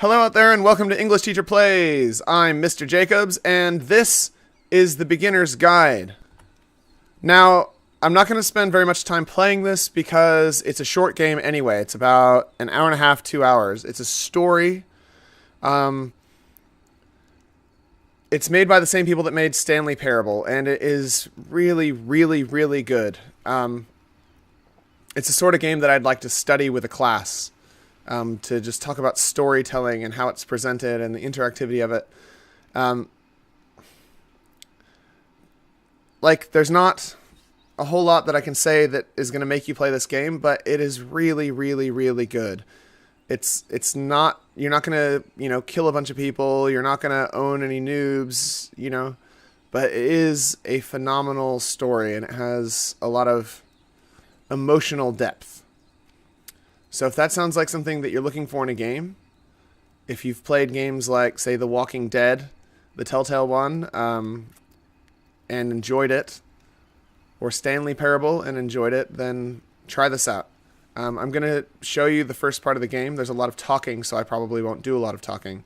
Hello out there and welcome to English Teacher Plays. I'm Mr. Jacobs and this is the beginner's guide. Now, I'm not going to spend very much time playing this because it's a short game anyway. It's about an hour and a half, 2 hours. It's a story. It's made by the same people that made Stanley Parable, and it is really, really, really good. It's the sort of game that I'd like to study with a class. To just talk about storytelling and how it's presented and the interactivity of it. There's not a whole lot that I can say that is going to make you play this game, but it is really, really, really good. It's not, you're not going to, kill a bunch of people. You're not going to own any noobs, but it is a phenomenal story and it has a lot of emotional depth. So if that sounds like something that you're looking for in a game, if you've played games like, say, The Walking Dead, the Telltale one, and enjoyed it, or Stanley Parable and enjoyed it, then try this out. I'm going to show you the first part of the game. There's a lot of talking, so I probably won't do a lot of talking.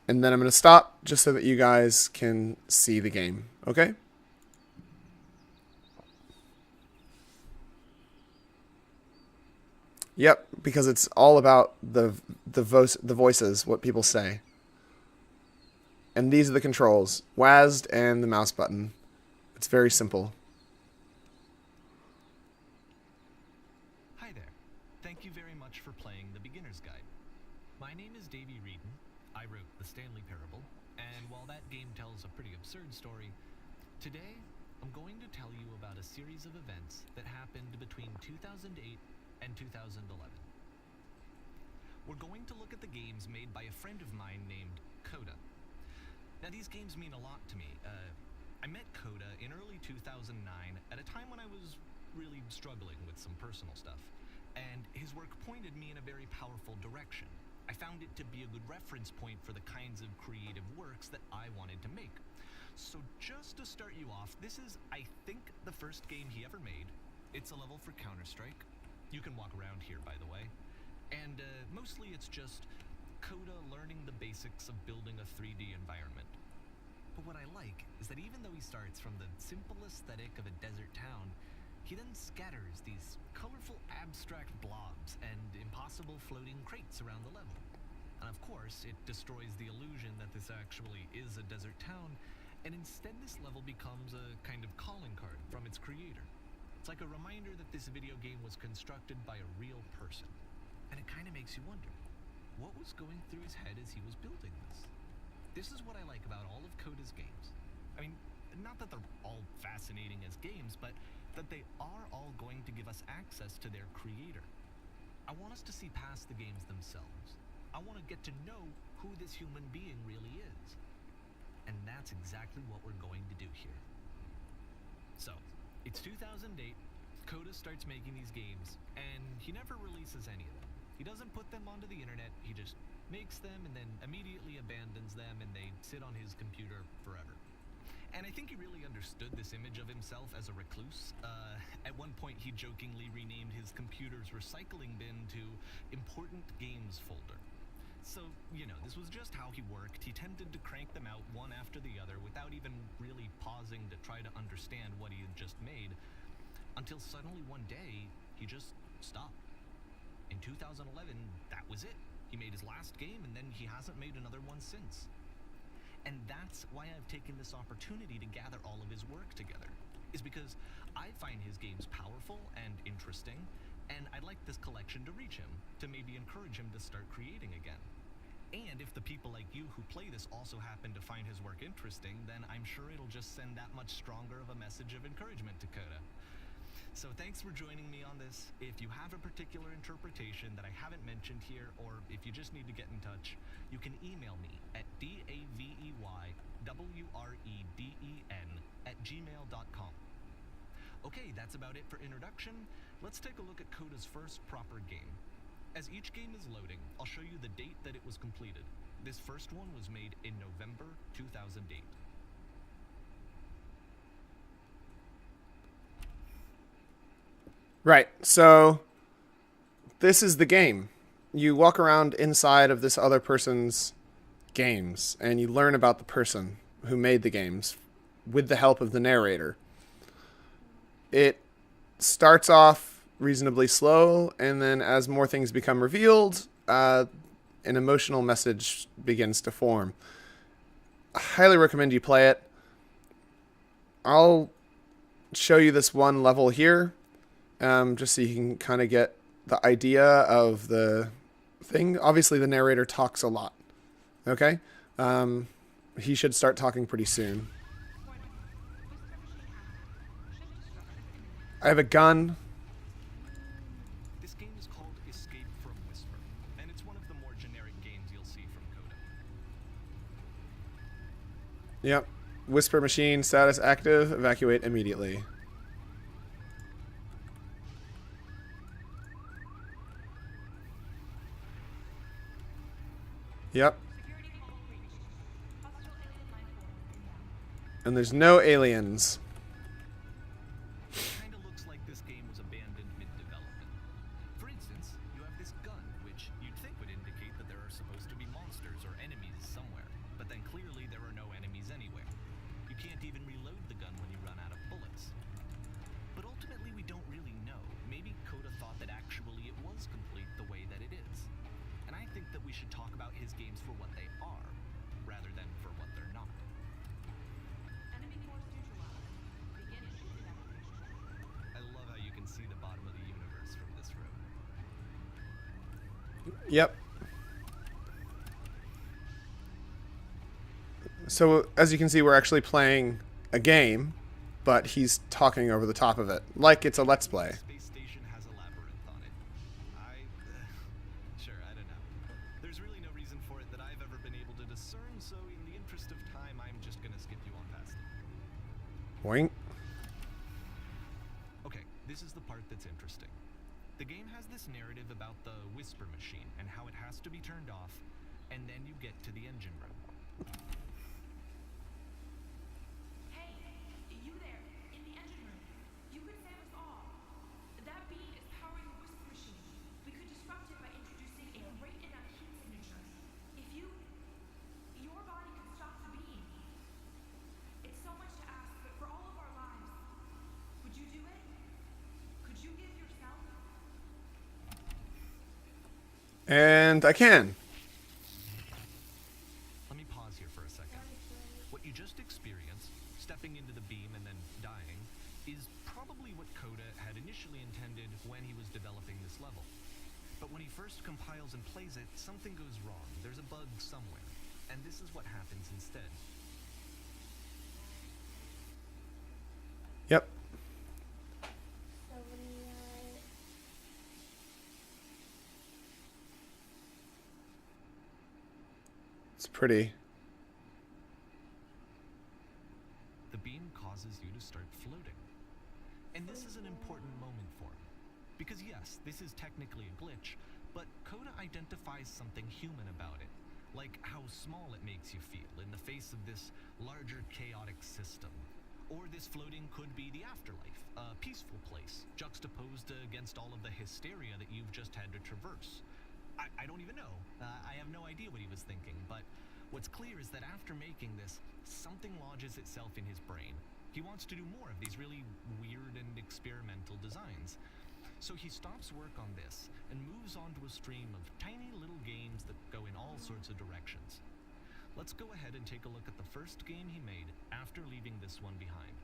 And then I'm going to stop just so that you guys can see the game. Okay? Yep, because it's all about the voices, what people say. And these are the controls. WASD and the mouse button. It's very simple. Hi there. Thank you very much for playing the Beginner's Guide. My name is Davey Reedon. I wrote the Stanley Parable, and while that game tells a pretty absurd story, today I'm going to tell you about a series of events that happened between 2008 and 2011. We're going to look at the games made by a friend of mine named Coda. Now, these games mean a lot to me. I met Coda in early 2009 at a time when I was really struggling with some personal stuff, and his work pointed me in a very powerful direction. I found it to be a good reference point for the kinds of creative works that I wanted to make. So just to start you off, this is, I think, the first game he ever made. It's a level for Counter-Strike. You can walk around here, by the way. And mostly it's just Coda learning the basics of building a 3D environment. But what I like is that even though he starts from the simple aesthetic of a desert town, he then scatters these colorful abstract blobs and impossible floating crates around the level. And of course, it destroys the illusion that this actually is a desert town, and instead this level becomes a kind of calling card from its creator. It's like a reminder that this video game was constructed by a real person. And it kind of makes you wonder, what was going through his head as he was building this? This is what I like about all of Coda's games. I mean, not that they're all fascinating as games, but that they are all going to give us access to their creator. I want us to see past the games themselves. I want to get to know who this human being really is. And that's exactly what we're going to do here. So, it's 2008, Coda starts making these games, and he never releases any of them. He doesn't put them onto the internet, he just makes them and then immediately abandons them, and they sit on his computer forever. And I think he really understood this image of himself as a recluse. At one point he jokingly renamed his computer's recycling bin to Important Games Folder. So, this was just how he worked. He tended to crank them out one after the other without even really pausing to try to understand what he had just made, until suddenly one day, he just stopped. In 2011, that was it. He made his last game, and then he hasn't made another one since. And that's why I've taken this opportunity to gather all of his work together, is because I find his games powerful and interesting, and I'd like this collection to reach him, to maybe encourage him to start creating again. And if the people like you who play this also happen to find his work interesting, then I'm sure it'll just send that much stronger of a message of encouragement to Coda. So thanks for joining me on this. If you have a particular interpretation that I haven't mentioned here, or if you just need to get in touch, you can email me at daveyWreden@gmail.com. Okay, that's about it for introduction. Let's take a look at Coda's first proper game. As each game is loading, I'll show you the date that it was completed. This first one was made in November 2008. Right, so this is the game. you walk around inside of this other person's games, and you learn about the person who made the games with the help of the narrator. It starts off reasonably slow, and then as more things become revealed, an emotional message begins to form. I highly recommend you play it. I'll show you this one level here, just so you can kind of get the idea of the thing. Obviously, the narrator talks a lot. Okay? He should start talking pretty soon. I have a gun. This game is called Escape from Whisper, and it's one of the more generic games you'll see from Coda. Yep. Whisper machine, status active, evacuate immediately. Yep. And there's no aliens. Kinda looks like this game was abandoned mid-development. For instance, you have this gun, which you'd think would indicate that there are supposed to be monsters or enemies somewhere, but then clearly there are no enemies anywhere. You can't even reload the gun when you run out of bullets. But ultimately we don't really know. Maybe Coda thought that actually it was complete the way that it is. And I think that we should talk about his games for what they are, rather than for what they're not. I love how you can see the bottom of the universe from this room. Yep. So, as you can see, we're actually playing a game, but he's talking over the top of it, like it's a Let's Play. Space station has a labyrinth on it. Sure, I don't know. There's really no reason for it that I've ever been able to discern, so in the interest of time, I'm just gonna skip you on past it. Boing. Okay, this is the part that's interesting. The game has this narrative about the Whisper machine and how it has to be turned off, and then you get to the engine room. Hey, you there, in the engine room. You could save us all. That beam is powering the Whisper machine. We could disrupt it by introducing a great enough heat signature. If your body could stop the beam. It's so much to ask, but for all of our lives, would you do it? Could you give yourself? And I can. Let me pause here for a second. What you just experienced, stepping into the beam and then dying, is probably what Coda had initially intended when he was developing this level. But when he first compiles and plays it, something goes wrong. There's a bug somewhere. And this is what happens instead. Yep. It's pretty. The beam causes you to start floating. And this is an important moment for him. Because yes, this is technically a glitch, but Coda identifies something human about it. Like how small it makes you feel in the face of this larger chaotic system. Or this floating could be the afterlife, a peaceful place, juxtaposed against all of the hysteria that you've just had to traverse. I don't even know. I have no idea what he was thinking, but what's clear is that after making this, something lodges itself in his brain. He wants to do more of these really weird and experimental designs. So he stops work on this and moves on to a stream of tiny little games that go in all sorts of directions. Let's go ahead and take a look at the first game he made after leaving this one behind.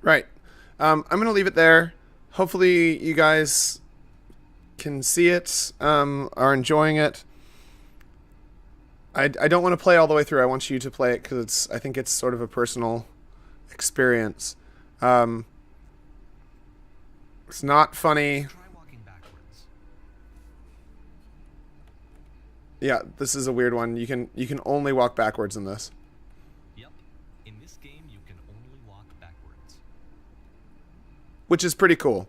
Right. I'm going to leave it there. Hopefully you guys can see it, are enjoying it. I don't want to play all the way through. I want you to play it because I think it's sort of a personal experience. It's not funny. Try walking backwards. Yeah, this is a weird one. You can only walk backwards in this. Yep. In this game, you can only walk backwards. Which is pretty cool.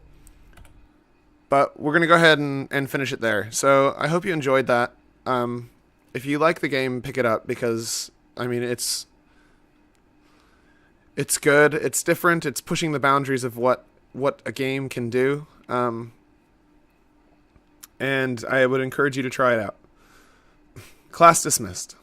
But we're going to go ahead and finish it there. So I hope you enjoyed that. If you like the game, pick it up because, I mean, it's good. It's different. It's pushing the boundaries of what what a game can do. And I would encourage you to try it out. Class dismissed.